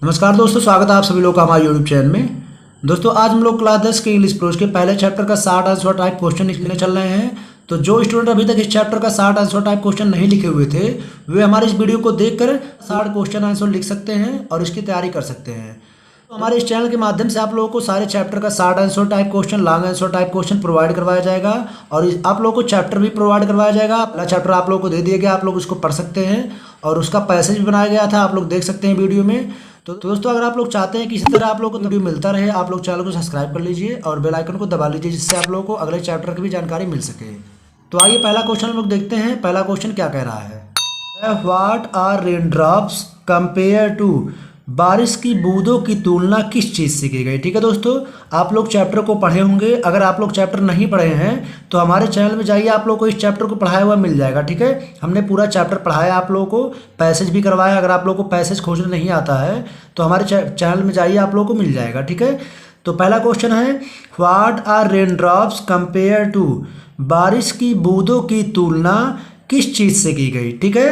नमस्कार दोस्तों, स्वागत है आप सभी लोग का हमारे यूट्यूब चैनल में। दोस्तों आज हम लोग क्लास 10 के इंग्लिश प्रोज के पहले चैप्टर का 60 आंसर टाइप क्वेश्चन लिखने चल रहे हैं। तो जो स्टूडेंट अभी तक इस चैप्टर का 60 आंसर टाइप क्वेश्चन नहीं लिखे हुए थे वे हमारे इस वीडियो को देखकर 60 क्वेश्चन आंसर लिख सकते हैं और इसकी तैयारी कर सकते हैं। तो हमारे इस चैनल के माध्यम से आप लोगों को सारे चैप्टर का 60 answer type question, long answer type question provide करवाया जाएगा और आप लोगों को चैप्टर भी प्रोवाइड करवाया जाएगा। पहला चैप्टर आप लोगों को दे दिया गया, आप लोग उसको पढ़ सकते हैं और उसका पैसेज भी बनाया गया था, आप लोग देख सकते हैं वीडियो में। तो दोस्तों अगर आप लोग चाहते हैं कि इसी तरह आप लोगों को वीडियो मिलता रहे, आप लोग चैनल को सब्सक्राइब कर लीजिए और बेल आइकन को दबा लीजिए, जिससे आप लोगों को अगले चैप्टर की भी जानकारी मिल सके। तो आइए पहला क्वेश्चन हम लोग देखते हैं। पहला क्वेश्चन क्या कह रहा है, what are rain drops compare to, बारिश की बूंदों की तुलना किस चीज़ से की गई। ठीक है दोस्तों, आप लोग चैप्टर को पढ़े होंगे। अगर आप लोग चैप्टर नहीं पढ़े हैं तो हमारे चैनल में जाइए, आप लोग को इस चैप्टर को पढ़ाया हुआ मिल जाएगा। ठीक है, हमने पूरा चैप्टर पढ़ाया, आप लोगों को पैसेज भी करवाया। अगर आप लोग को पैसेज खोजने नहीं आता है तो हमारे चैनल में जाइए, आप लोग को मिल जाएगा। ठीक है, तो पहला क्वेश्चन है, what are rain drops compare to, बारिश की बूंदों की तुलना किस चीज़ से की गई। ठीक है,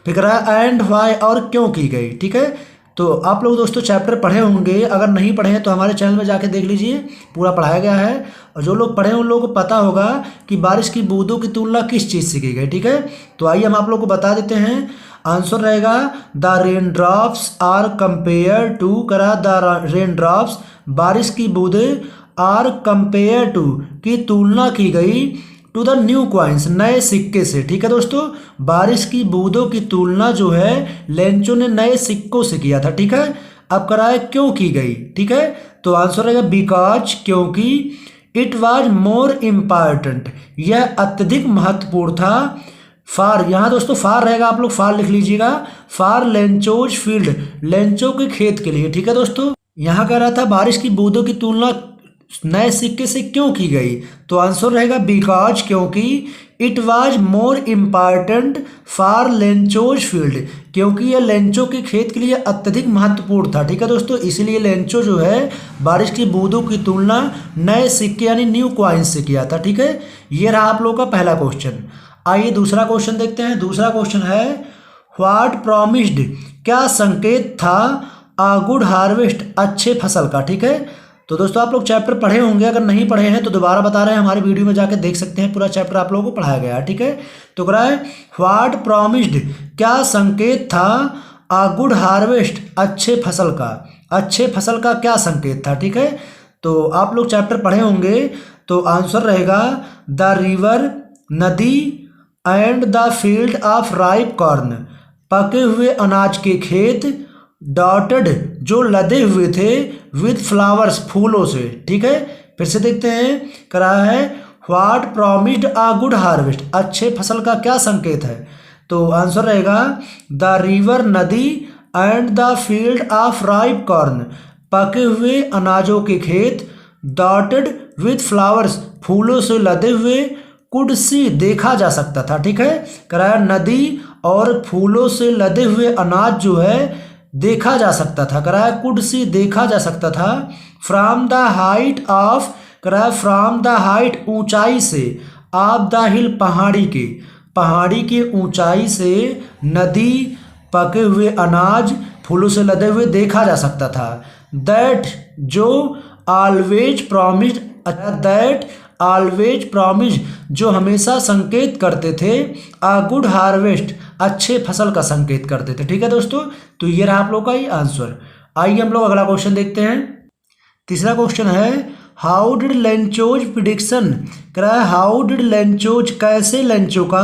फिर एंड व्हाई, और क्यों की गई। ठीक है, तो आप लोग दोस्तों चैप्टर पढ़े होंगे, अगर नहीं पढ़े हैं तो हमारे चैनल में जाके देख लीजिए, पूरा पढ़ाया गया है। और जो लोग पढ़े हैं उन लोगों को पता होगा कि बारिश की बूंदों की तुलना किस चीज़ से की गई। ठीक है, तो आइए हम आप लोग को बता देते हैं। आंसर रहेगा the rain drops are compare to, the rain drops, बारिश की बूंदें, आर कंपेयर टू, की तुलना की गई, टू द न्यू कॉइन्स, नए सिक्के से। ठीक है दोस्तों, बारिश की बूंदों की तुलना जो है लेंचो ने नए सिक्कों से किया था। ठीक है, अब कराए क्यों की गई। ठीक है, तो आंसर रहेगा बिकॉज, क्योंकि, इट वाज मोर इम्पॉर्टेंट, यह अत्यधिक महत्वपूर्ण था, फार, यहाँ दोस्तों फार रहेगा, आप लोग फार लिख लीजिएगा, फार लेंचोज फील्ड, लेंचो के खेत के लिए। ठीक है दोस्तों, यहाँ कह रहा था बारिश की बूंदों की तुलना नए सिक्के से क्यों की गई, तो आंसर रहेगा बिकॉज, क्योंकि, it was more important for Lencho's field, क्योंकि यह लेंचो के खेत के लिए अत्यधिक महत्वपूर्ण था। ठीक है दोस्तों, इसीलिए लेंचो जो है बारिश की बूंदों की तुलना नए सिक्के यानी न्यू कॉइन्स से किया था। ठीक है, ये रहा आप लोगों का पहला क्वेश्चन। आइए दूसरा क्वेश्चन देखते हैं। दूसरा क्वेश्चन है, व्हाट प्रॉमिस्ड, क्या संकेत था, आ गुड हार्वेस्ट, अच्छे फसल का। ठीक है, तो दोस्तों आप लोग चैप्टर पढ़े होंगे, अगर नहीं पढ़े हैं तो दोबारा बता रहे हैं, हमारी वीडियो में जाकर देख सकते हैं, पूरा चैप्टर आप लोगों को पढ़ाया गया है। ठीक है, तो कह रहा है व्हाट प्रॉमिस्ड, क्या संकेत था, आ गुड हार्वेस्ट, अच्छे फसल का, अच्छे फसल का क्या संकेत था। ठीक है, तो आप लोग चैप्टर पढ़े होंगे, तो आंसर रहेगा द रिवर, नदी, and the field of ripe corn, पके हुए अनाज के खेत, डॉटेड, जो लदे हुए थे, विद फ्लावर्स, फूलों से। ठीक है, फिर से देखते हैं, करा है what promised a good harvest, अच्छे फसल का क्या संकेत है, तो आंसर रहेगा द रिवर, नदी, and the field of ripe corn, पके हुए अनाजों के खेत, डॉटेड विद फ्लावर्स, फूलों से लदे हुए, कुड सी, देखा जा सकता था। ठीक है, कराया नदी और फूलों से लदे हुए अनाज जो है देखा जा सकता था, कराया कुड सी, देखा जा सकता था, फ्रॉम द हाइट ऑफ, कराया फ्रॉम द हाइट, ऊंचाई से, ऑफ द हिल, पहाड़ी के, पहाड़ी के ऊंचाई से, नदी, पके हुए अनाज, फूलों से लदे हुए देखा जा सकता था, दैट, जो, always promised, that always promise, जो हमेशा संकेत करते थे, आ गुड हार्वेस्ट, अच्छे फसल का संकेत करते थे। ठीक है दोस्तों, तो ये रहा आप लोग का ही आंसर। आइए हम लोग अगला क्वेश्चन देखते हैं। तीसरा क्वेश्चन है, हाउ डिड लेंचोज प्रिडिक्शन, कह रहा है हाउ डिड लेंचोज, कैसे लेंचो का,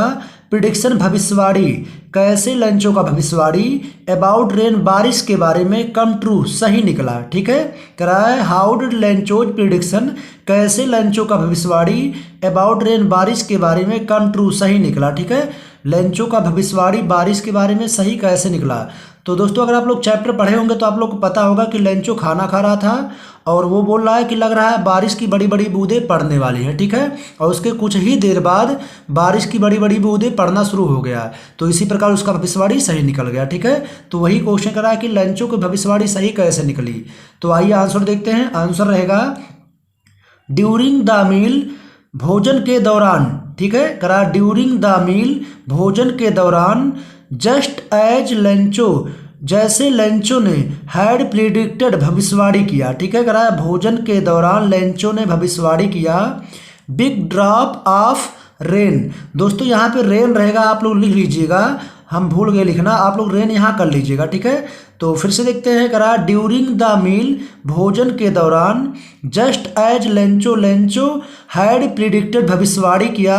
प्रिडिक्शन, भविष्यवाणी, कैसे लेंचो का भविष्यवाणी, अबाउट रेन, बारिश के बारे में, कम ट्रू, सही निकला। ठीक है, कह रहा है हाउ डिड लेंचोज प्रिडिक्शन, कैसे लेंचो का भविष्यवाणी, अबाउट रेन, बारिश के बारे में, कम ट्रू, सही निकला। ठीक है, लेंचो का भविष्यवाणी बारिश के बारे में सही कैसे निकला। तो दोस्तों अगर आप लोग चैप्टर पढ़े होंगे तो आप लोग को पता होगा कि लेंचो खाना खा रहा था और वो बोल रहा है कि लग रहा है बारिश की बड़ी बड़ी बूंदें पड़ने वाली हैं। ठीक है, और उसके कुछ ही देर बाद बारिश की बड़ी बड़ी बूंदें पड़ना शुरू हो गया, तो इसी प्रकार उसका भविष्यवाणी सही निकल गया। ठीक है, तो वही क्वेश्चन कर रहा है कि लेंचो की भविष्यवाणी सही कैसे निकली। तो आइए आंसर देखते हैं। आंसर रहेगा ड्यूरिंग द मील, भोजन के दौरान। ठीक है, करा ड्यूरिंग द मील, भोजन के दौरान, जस्ट एज लेंचो, जैसे लेंचो ने हैड प्रिडिक्टेड भविष्यवाणी किया, ठीक है, कराया भोजन के दौरान लेंचो ने भविष्यवाणी किया बिग ड्रॉप ऑफ रेन। दोस्तों यहाँ पे रेन रहेगा, आप लोग लिख लीजिएगा, हम भूल गए लिखना, आप लोग रेन यहाँ कर लीजिएगा, ठीक है। तो फिर से देखते हैं, करा ड्यूरिंग द मील, भोजन के दौरान, just as Lencho, Lencho had predicted भविष्यवाणी किया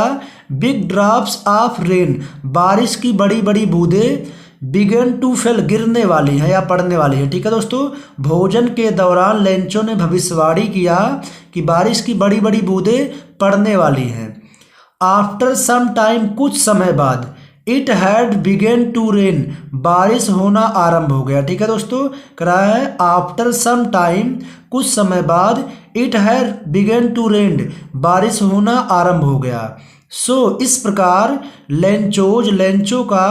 बिग ड्रॉप्स ऑफ रेन, बारिश की बड़ी बड़ी बूंदें बिगन टू फेल, गिरने वाली है या पड़ने वाली है, ठीक है दोस्तों। भोजन के दौरान लेंचो ने भविष्यवाणी किया कि बारिश की बड़ी बड़ी बूंदें पड़ने वाली हैं। आफ्टर सम टाइम, कुछ समय बाद, it had begun to rain, बारिश होना आरंभ हो गया, ठीक है दोस्तों। कराया है आफ्टर सम टाइम, कुछ समय बाद, it had begun to rain, बारिश होना आरंभ हो गया। सो इस प्रकार लेंचोज, लेंचो का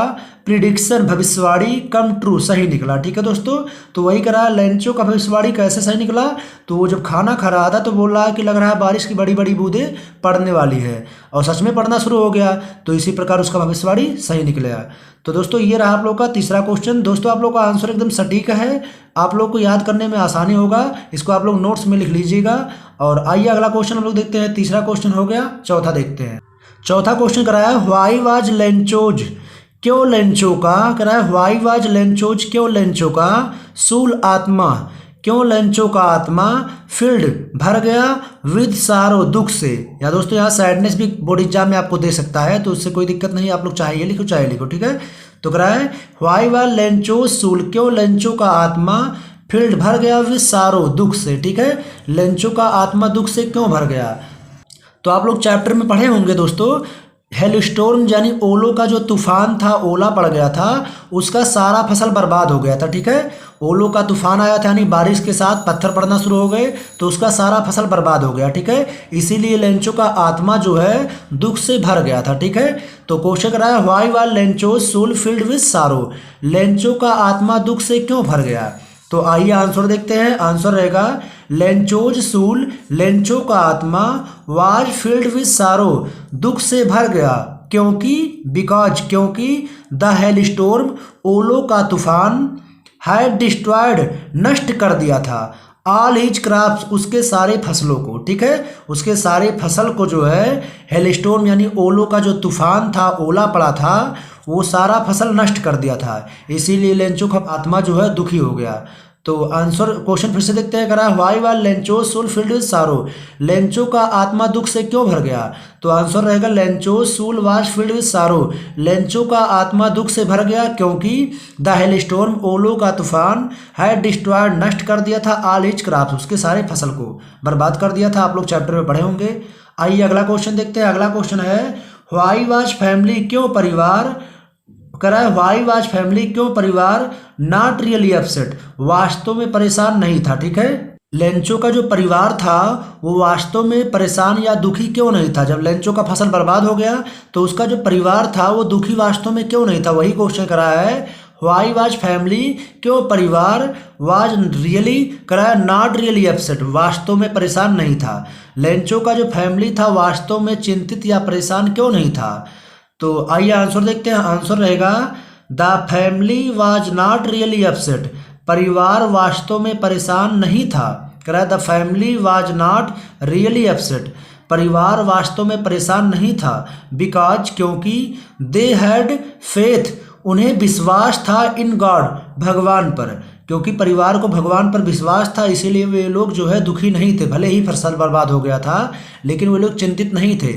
प्रिडिक्शन भविष्यवाणी कम ट्रू, सही निकला, ठीक है दोस्तों। तो वही करा, लेंचो का भविष्यवाणी कैसे सही निकला, तो वो जब खाना खा रहा था तो बोल रहा है कि लग रहा है बारिश की बड़ी बड़ी बूंदें पड़ने वाली है, और सच में पड़ना शुरू हो गया, तो इसी प्रकार उसका भविष्यवाणी सही निकलेगा। तो दोस्तों ये रहा आप लोग का तीसरा क्वेश्चन। दोस्तों आप लोग का आंसर एकदम सटीक है, आप लोग को याद करने में आसानी होगा, इसको आप लोग नोट्स में लिख लीजिएगा। और आइए अगला क्वेश्चन हम लोग देखते हैं, तीसरा क्वेश्चन हो गया, चौथा देखते हैं। चौथा क्वेश्चन कराया व्हाई वाज लेंचोज, क्यों लेंचो का, कराया व्हाई वाज लेंचोज, क्यों लेंचो का सूल आत्मा, क्यों लेंचो का आत्मा फील्ड भर गया विद सारो, दुख से। या दोस्तों यहाँ सैडनेस भी बोर्ड एग्जाम में आपको दे सकता है, तो उससे कोई दिक्कत नहीं, आप लोग चाहे ये लिखो चाहे लिखो, ठीक है। तो कराया व्हाई वाज लेंचो सूल, क्यों लेंचो का आत्मा फील्ड भर गया विद सारो, दुख से, ठीक है। लेंचो का आत्मा दुख से क्यों भर गया, तो आप लोग चैप्टर में पढ़े होंगे दोस्तों, हेलस्टॉर्म यानी ओलों का जो तूफान था, ओला पड़ गया था, उसका सारा फसल बर्बाद हो गया था, ठीक है। ओलों का तूफान आया था यानी बारिश के साथ पत्थर पड़ना शुरू हो गए, तो उसका सारा फसल बर्बाद हो गया, ठीक है। इसीलिए लेंचो का आत्मा जो है दुख से भर गया था, ठीक है। तो क्वेश्चन कराया why was Lencho soul filled with sorrow, Lencho का आत्मा दुख से क्यों भर गया। तो आइए आंसर देखते हैं, आंसर रहेगा लेंचोज सूल, लेंचो का आत्मा वाज फील्ड विद सारो, दुख से भर गया, क्योंकि बिकॉज, क्योंकि द हेलस्टॉर्म, ओलो का तूफान, हैड डिस्ट्रॉयड, नष्ट कर दिया था, ऑल हिज क्रॉप्स, उसके सारे फसलों को, ठीक है। उसके सारे फसल को जो है हेलस्टॉर्म यानी ओलो का जो तूफान था, ओला पड़ा था, वो सारा फसल नष्ट कर दिया था, इसीलिए लेंचो का आत्मा जो है दुखी हो गया। तो आंसर क्वेश्चन फिर से देखते हैं, करा why was Lencho soul filled with sorrow, Lencho का आत्मा दुख से क्यों भर गया। तो आंसर रहेगा Lencho soul was filled with sorrow, Lencho का आत्मा दुख से भर गया क्योंकि द हेलस्टॉर्म, ओलो का तूफान, हैड डिस्ट्रॉयड, नष्ट कर दिया था, ऑल हिज क्रॉप्स, उसके सारे फसल को बर्बाद कर दिया था, आप लोग चैप्टर में पढ़े होंगे। आइए अगला क्वेश्चन देखते हैं, अगला क्वेश्चन है व्हाई वाज फैमिली, क्यों परिवार, करा है व्हाई वाज फैमिली, क्यों परिवार नॉट रियली अपसेट, वास्तव में परेशान नहीं था, ठीक है। लेंचो का जो परिवार था वो वास्तव में परेशान या दुखी क्यों नहीं था, जब लेंचो का फसल बर्बाद हो गया तो उसका जो परिवार था वो दुखी वास्तव में क्यों नहीं था, वही क्वेश्चन कराया है। व्हाई वाज फैमिली, क्यों परिवार, वाज रियली, कराया नॉट रियली अपसेट, वास्तव में परेशान नहीं था। लेंचो का जो फैमिली था वास्तव में चिंतित या परेशान क्यों नहीं था। तो आइए आंसर देखते हैं, आंसर रहेगा the family was not really upset, परिवार वास्तव में परेशान नहीं था। कह the family was not really upset, परिवार वास्तव में परेशान नहीं था, बिकॉज, क्योंकि दे हैड फेथ, उन्हें विश्वास था, इन गॉड, भगवान पर, क्योंकि परिवार को भगवान पर विश्वास था, इसीलिए वे लोग जो है दुखी नहीं थे, भले ही फसल बर्बाद हो गया था लेकिन वे लोग चिंतित नहीं थे।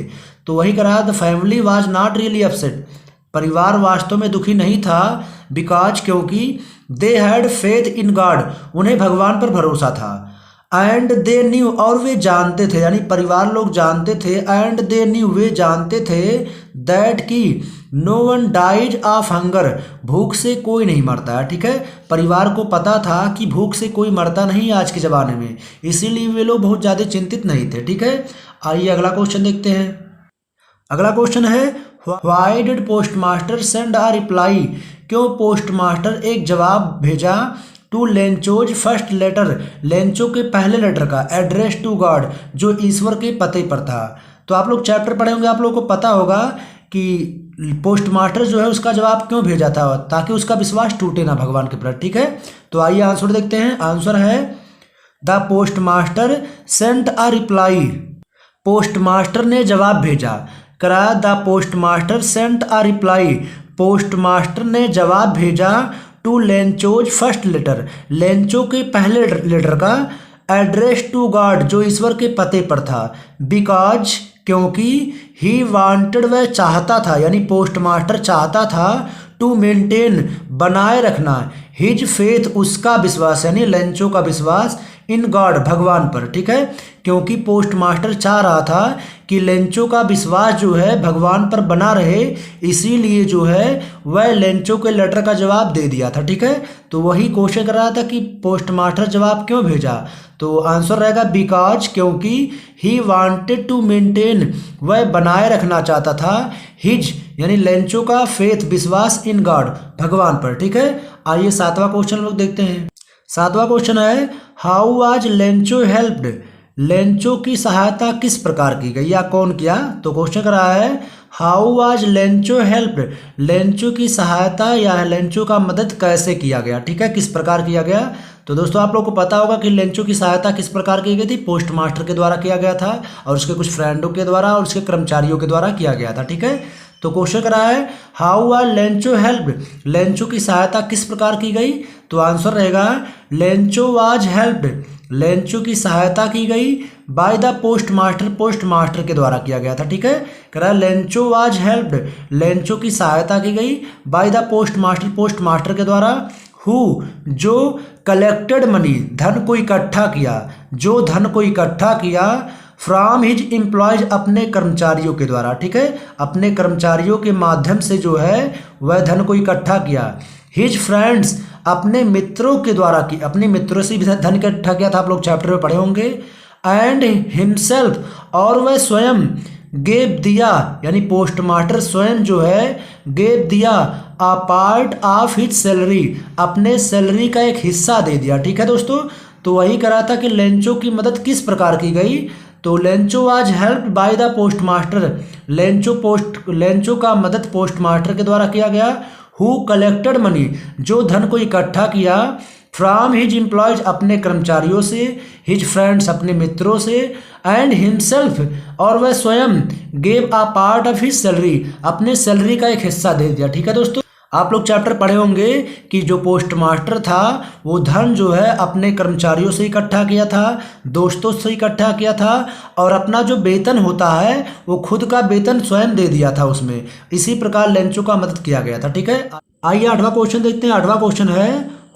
तो वही करा the family was not really upset, परिवार वास्तव में दुखी नहीं था, बिकॉज, क्योंकि they had faith in God, उन्हें भगवान पर भरोसा था, एंड दे न्यू, और वे जानते थे, यानी परिवार लोग जानते थे, एंड दे न्यू, वे जानते थे, दैट की no one dies of hunger, भूख से कोई नहीं मरता है, ठीक है। परिवार को पता था कि भूख से कोई मरता नहीं आज के ज़माने में, इसीलिए वे लोग बहुत ज़्यादा चिंतित नहीं थे, ठीक है। आइए अगला क्वेश्चन देखते हैं, अगला क्वेश्चन है why did postmaster send a reply, क्यों पोस्टमास्टर एक जवाब भेजा, to Lencho's first letter, Lencho के पहले लेटर का, एड्रेस टू गॉड, जो ईश्वर के पते पर था। तो आप लोग चैप्टर पढ़े होंगे, आप लोगों को पता होगा कि पोस्ट मास्टर जो है उसका जवाब क्यों भेजा था, ताकि उसका विश्वास टूटे ना भगवान के प्रति। ठीक है, तो आइए आंसर देखते हैं। आंसर है the post master sent a reply. Post master ने जवाब भेजा। करा the post master sent a reply. Post master ने जवाब भेजा to Lencho's first letter. Lencho के पहले लेटर का एड्रेस टू गॉड, जो ईश्वर के पते पर था। बिकॉज, क्योंकि ही वांटेड, वह चाहता था, यानी पोस्ट मास्टर चाहता था, टू मेंटेन, बनाए रखना, हिज फेथ, उसका विश्वास, यानी लेंचो का विश्वास, इन गॉड, भगवान पर। ठीक है, क्योंकि पोस्ट मास्टर चाह रहा था कि लेंचो का विश्वास जो है भगवान पर बना रहे, इसीलिए जो है वह लेंचो के लेटर का जवाब दे दिया था। ठीक है, तो वही क्वेश्चन कर रहा था कि पोस्ट मास्टर जवाब क्यों भेजा, तो आंसर रहेगा बिकॉज, क्योंकि ही वांटेड टू मेंटेन, वह बनाए रखना चाहता था, हिज, यानी लेंचो का फेथ, विश्वास, इन गॉड, भगवान पर। ठीक है, आइए 7वां क्वेश्चन लोग देखते हैं। 7वां क्वेश्चन है how was Lencho helped. Lencho की सहायता किस प्रकार की गई या कौन किया, तो क्वेश्चन कर रहा है how was Lencho helped. Lencho की सहायता या लेंचो का मदद कैसे किया गया। ठीक है, किस प्रकार किया गया, तो दोस्तों आप लोग को पता होगा कि लेंचो की सहायता किस प्रकार की गई थी, पोस्ट मास्टर के द्वारा किया गया था और उसके कुछ फ्रेंडों के द्वारा और उसके कर्मचारियों के द्वारा किया गया था। ठीक है, तो क्वेश्चन कर रहा है how was Lencho helped. Lencho की सहायता किस प्रकार की गई, तो आंसर रहेगा लेंचो वाज हेल्प्ड। लेंचो की सहायता की गई by the post master, post master के द्वारा किया गया था। ठीक है, कह रहा है लेंचो वाज हेल्प्ड, लेंचो की सहायता की गई by the post master, post master के द्वारा, हु, जो कलेक्टेड मनी, धन को इकट्ठा किया, जो धन को इकट्ठा किया, फ्रॉम हिज एम्प्लॉयज, अपने कर्मचारियों के द्वारा। ठीक है, अपने कर्मचारियों के माध्यम से जो है वह धन को इकट्ठा किया। हिज फ्रेंड्स, अपने मित्रों के द्वारा की, अपने मित्रों से भी धन इकट्ठा किया था, आप लोग चैप्टर में पढ़े होंगे। एंड हिमसेल्फ, और वह स्वयं, गेव, दिया, यानी पोस्ट मास्टर स्वयं जो है गेव, दिया, a part of his salary, अपने सैलरी का एक हिस्सा दे दिया। ठीक है दोस्तों, तो वही करा था कि लेंचो की मदद किस प्रकार की गई, तो Lencho was helped by the post master. Lencho का मदद पोस्ट मास्टर के द्वारा किया गया। हु कलेक्टेड मनी, जो धन को इकट्ठा किया, फ्रॉम हिज एम्प्लॉयज, अपने कर्मचारियों से, हिज फ्रेंड्स, अपने मित्रों से, एंड हिमसेल्फ, और वह स्वयं, gave a part of his salary, अपने सैलरी का एक हिस्सा दे दिया। ठीक है दोस्तों, आप लोग चैप्टर पढ़े होंगे कि जो पोस्ट मास्टर था वो धन जो है अपने कर्मचारियों से इकट्ठा किया था, दोस्तों से इकट्ठा किया था, और अपना जो वेतन होता है वो खुद का वेतन स्वयं दे दिया था उसमें। इसी प्रकार लेंचो का मदद किया गया था। ठीक है, आइए 8वां क्वेश्चन देखते हैं। 8वां क्वेश्चन है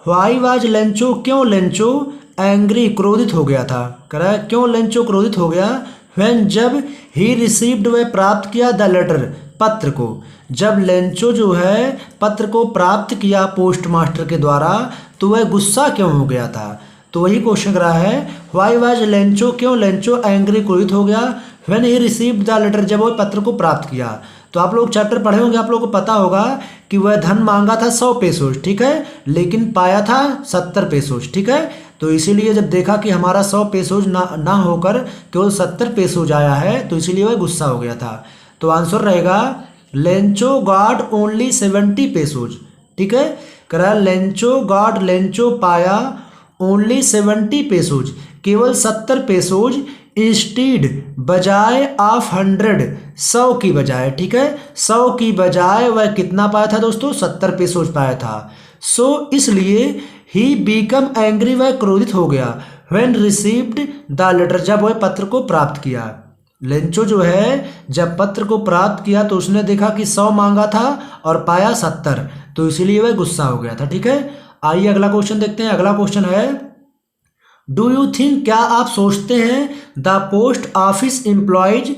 व्हाई वाज लेंचो, क्यों लेंचो एंग्री, क्रोधित हो गया था। कह रहा है क्यों लेंचो क्रोधित हो गया, व्हेन, जब, ही रिसीव्ड, वह प्राप्त किया, द लेटर, पत्र को। जब लेंचो जो है पत्र को प्राप्त किया पोस्ट मास्टर के द्वारा, तो वह गुस्सा क्यों हो गया था, तो वही क्वेश्चन रहा है व्हाई वाज लेंचो, क्यों लेंचो एंग्री, क्रोधित हो गया, when he received the letter, जब वह पत्र को प्राप्त किया। तो आप लोग चैप्टर पढ़े होंगे, आप लोगों को पता होगा कि वह धन मांगा था 100 पेसोज। ठीक है, लेकिन पाया था 70 पेसोज। ठीक है, तो इसीलिए जब देखा कि हमारा 100 पेसोज ना होकर केवल 70 पेसोज आया है, तो इसीलिए वह गुस्सा हो गया था। तो आंसर रहेगा लेंचो गॉट ओनली 70 पेसोज। ठीक है, कह रहा लेंचो गॉट, लेंचो पाया, ओनली 70 पेसोज, केवल 70 पेसोज, इंस्टीड, बजाय ऑफ 100, 100 की बजाय। ठीक है, 100 की बजाय वह कितना पाया था दोस्तों, 70 पेसोज पाया था। सो इसलिए ही बीकम एंग्री, वह क्रोधित हो गया, व्हेन रिसीव्ड द लेटर, जब वह पत्र को प्राप्त किया। लेंचो जो है जब पत्र को प्राप्त किया तो उसने देखा कि 100 मांगा था और पाया 70, तो इसीलिए वह गुस्सा हो गया था। ठीक है, आइए अगला क्वेश्चन देखते हैं। अगला क्वेश्चन है डू यू थिंक, क्या आप सोचते हैं, the post office employees,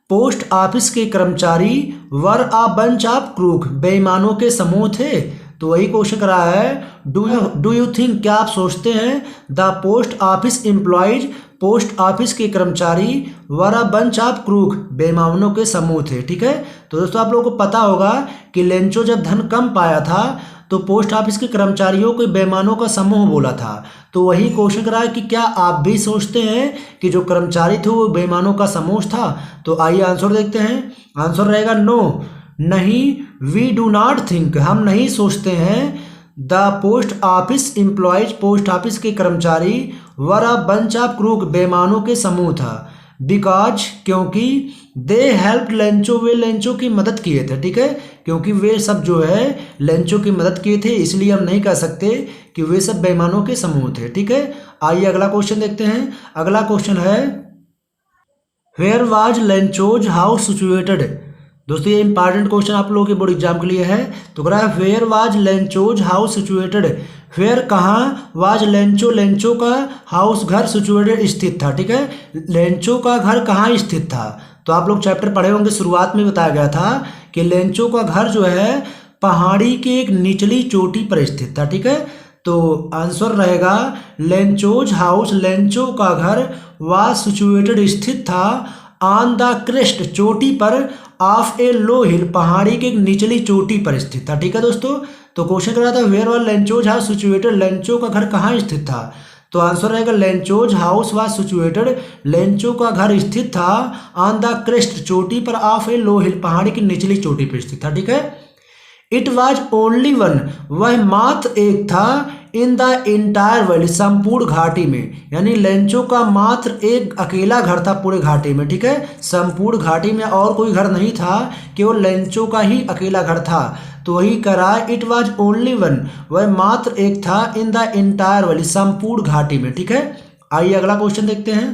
post office के कर्मचारी, वर अ बंच ऑफ क्रूक, बेईमानों के समूह थे। तो वही क्वेश्चन कर रहा है डू यू थिंक, क्या आप सोचते हैं, the post office employees, post office के कर्मचारी, वर अ बंच ऑफ क्रूक, बेईमानों के समूह थे। ठीक है, तो दोस्तों आप लोगों को पता होगा कि लेंचो जब धन कम पाया था तो पोस्ट ऑफिस के कर्मचारियों को बेईमानों का समूह बोला था। तो वही क्वेश्चन कर रहा है कि क्या आप भी सोचते हैं कि जो कर्मचारी थे वो बेईमानों का समूह था। तो आइए आंसर देखते हैं। आंसर रहेगा नो, नहीं, वी डू नॉट थिंक, हम नहीं सोचते हैं, the post office employees, post office के कर्मचारी, वर अ बंच ऑफ क्रूक, बेईमानों के समूह था, बिकॉज, क्योंकि, they help Lencho, way Lencho की मदद किए थे, ठीक है, क्योंकि वे सब जो है लेंचो की मदद किए थे, इसलिए हम नहीं कह सकते कि वे सब बेईमानों के समूह थे, ठीक है। आइए अगला क्वेश्चन देखते हैं। अगला क्वेश्चन है, where was Lencho's house situated. दोस्तों ये इंपॉर्टेंट क्वेश्चन आप लोगों के बोर्ड एग्जाम के लिए है। तो कह रहा है where was Lencho's house situated, where कहाँ, वाज लेंचो, लेंचो का हाउस घर, सिचुएटेड स्थित था, ठीक है, लेंचो का घर कहाँ स्थित था। तो आप लोग चैप्टर पढ़े होंगे, शुरुआत में बताया गया था कि लेंचो का घर जो है पहाड़ी के एक निचली चोटी पर स्थित था, ठीक है। तो आंसर रहेगा लेंचोज हाउस, लेंचो का घर वाज सिचुएटेड स्थित था ऑन द क्रेस्ट, चोटी पर, ऑफ ए लो हिल, पहाड़ी के एक निचली चोटी पर स्थित था, ठीक है दोस्तों। तो क्वेश्चन कर रहा था where was Lencho's house situated, Lencho का घर कहाँ स्थित था। तो आंसर रहेगा Lencho's house was situated, Lencho का घर स्थित था ऑन द क्रेस्ट, चोटी पर, ऑफ ए लो हिल, पहाड़ी की निचली चोटी पर स्थित था, ठीक है। इट वॉज ओनली वन, वह मात्र एक था, इन द इंटायर वैली, संपूर्ण घाटी में, यानी लेंचो का मात्र एक अकेला घर था पूरे घाटी में, ठीक है, संपूर्ण घाटी में और कोई घर नहीं था, केवल लेंचो का ही अकेला घर था। तो वही करा, इट वॉज ओनली वन, वह मात्र एक था, इन द इंटायर वैली, संपूर्ण घाटी में, ठीक है। आइए अगला क्वेश्चन देखते हैं।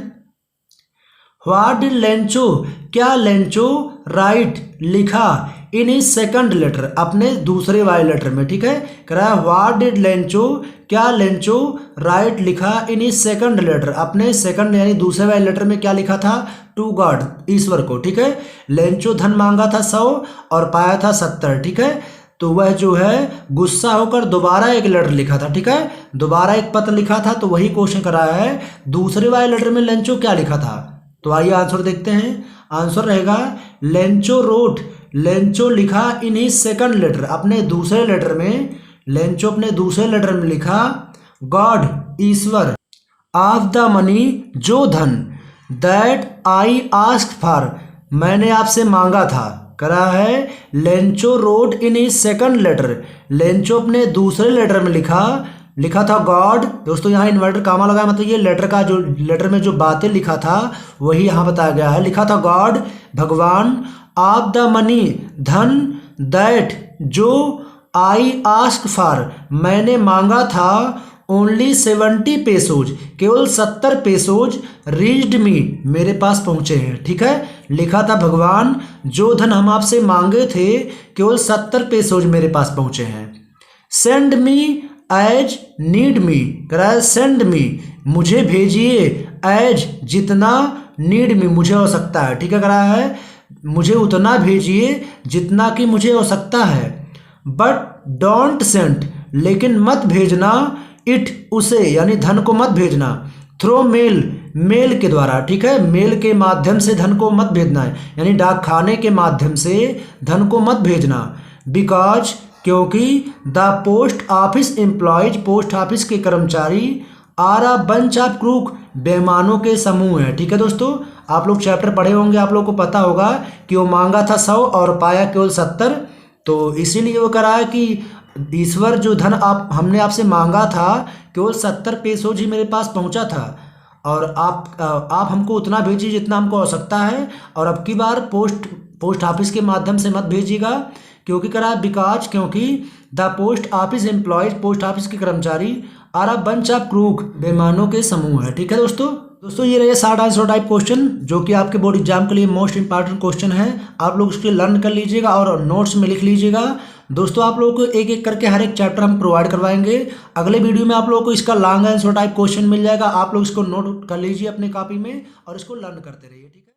व्हाट डिड लेंचो, क्या लेंचो राइट लिखा इन हिज सेकंड लेटर, अपने दूसरे वाले लेटर में, ठीक है, कह रहा है व्हाट डिड लेंचो, क्या लेंचो राइट लिखा इन हिज सेकंड लेटर, अपने सेकंड यानी दूसरे वाले लेटर में क्या लिखा था, टू गॉड, ईश्वर को, ठीक है। लेंचो धन मांगा था 100 और पाया था 70, ठीक है। तो वह जो है गुस्सा होकर दोबारा एक लेटर लिखा था, ठीक है, दोबारा एक पत्र लिखा था। तो वही क्वेश्चन कर रहा है दूसरे वाले लेटर में लेंचो क्या लिखा था। तो आइए आंसर देखते हैं। आंसर रहेगा लेंचो रोट, लेंचो लिखा इन हिज सेकंड लेटर, अपने दूसरे लेटर में, लेंचो अपने दूसरे लेटर में लिखा, God, Ishwar, of the money, जो धन, दैट आई आस्क्ड फॉर, मैंने आपसे मांगा था, करा है Lencho wrote in his second letter, Lencho अपने दूसरे लेटर में लिखा था गॉड। दोस्तों यहाँ इन्वर्टर कामा लगा है, मतलब ये लेटर का जो लेटर में जो बातें लिखा था वही यहाँ बताया गया है। लिखा था गॉड, भगवान, ऑफ द मनी, धन, दैट, जो, आई आस्क फॉर, मैंने मांगा था, ओनली 70 पेसोज, केवल 70 पेसोज, रीच्ड मी, मेरे पास पहुँचे हैं, ठीक है। लिखा था भगवान, जो धन हम आपसे मांगे थे केवल 70 पेसोज मेरे पास पहुँचे हैं। Send me as need me, कह रहा है सेंड मी, मुझे भेजिए, एज, जितना, नीड मी, मुझे आवश्यकता है, ठीक है, कह रहा है मुझे उतना भेजिए जितना कि मुझे आवश्यकता है। बट डोंट सेंड, लेकिन मत भेजना, इट, उसे, यानी धन को मत भेजना, थ्रो मेल, मेल के द्वारा, ठीक है, मेल के माध्यम से धन को मत भेजना है, यानी डाक खाने के माध्यम से धन को मत भेजना। बिकॉज, क्योंकि, the post office employees, post office के कर्मचारी, are a bunch of crook, बेईमानों के समूह है, ठीक है दोस्तों। आप लोग चैप्टर पढ़े होंगे, आप लोगों को पता होगा कि वो मांगा था 100 और पाया केवल 70, तो इसीलिए वो करा है कि ईश्वर, जो धन हमने आपसे मांगा था केवल 70 पेसोज ही मेरे पास पहुंचा था, और आप हमको उतना भेजिए जितना हमको आवश्यकता है, और अब की बार पोस्ट ऑफिस के माध्यम से मत भेजिएगा। क्योंकि करा बिकॉज, क्योंकि the post office employees, post office के कर्मचारी, are a bunch of crook, बेईमानों के समूह है, ठीक है दोस्तों ये रहे 60 आंसर टाइप क्वेश्चन, जो कि आपके बोर्ड एग्जाम के लिए मोस्ट इंपॉर्टेंट क्वेश्चन है। आप लोग उसके लर्न कर लीजिएगा और नोट्स में लिख लीजिएगा। दोस्तों आप लोगों को एक एक करके हर एक चैप्टर हम प्रोवाइड करवाएंगे। अगले वीडियो में आप लोगों को इसका लॉन्ग आंसर टाइप क्वेश्चन मिल जाएगा, आप लोग इसको नोट कर लीजिए अपने कॉपी में और इसको लर्न करते रहिए, ठीक है।